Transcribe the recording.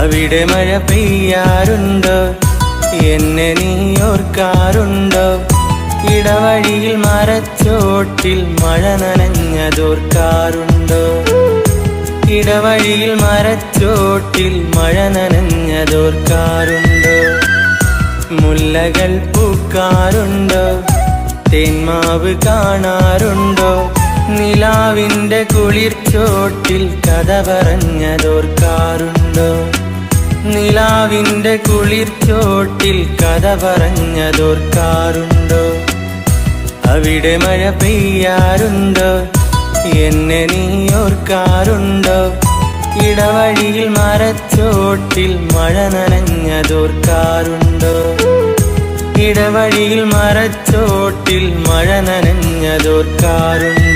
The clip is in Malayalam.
അവിടെ മഴ പെയ്യാറുണ്ടോ? എന്നെ നീ ഓർക്കാറുണ്ടോ? ഇടവഴിയിൽ മരച്ചോട്ടിൽ മഴ നനഞ്ഞതോർക്കാറുണ്ടോ? ഇടവഴിയിൽ മരച്ചോട്ടിൽ മഴ നനഞ്ഞതോർക്കാറുണ്ടോ? മുല്ലകൾ പൂക്കാറുണ്ടോ? തേന്മാവ് കാണാറുണ്ടോ? നിലാവിൻ്റെ കുളിർച്ചോട്ടിൽ കഥ പറഞ്ഞതോർക്കാറുണ്ടോ? നിലാവിൻ്റെ കുളിർച്ചോട്ടിൽ കഥ പറഞ്ഞതോർക്കാറുണ്ടോ? അവിടെ മഴ പെയ്യാറുണ്ടോ? എന്നെ നീ ഓർക്കാറുണ്ടോ? ഇടവഴിയിൽ മരച്ചോട്ടിൽ മഴ നനഞ്ഞതോർക്കാറുണ്ടോ? ഇടവഴിയിൽ മരച്ചോട്ടിൽ മഴ നനഞ്ഞതോർക്കാറുണ്ടോ?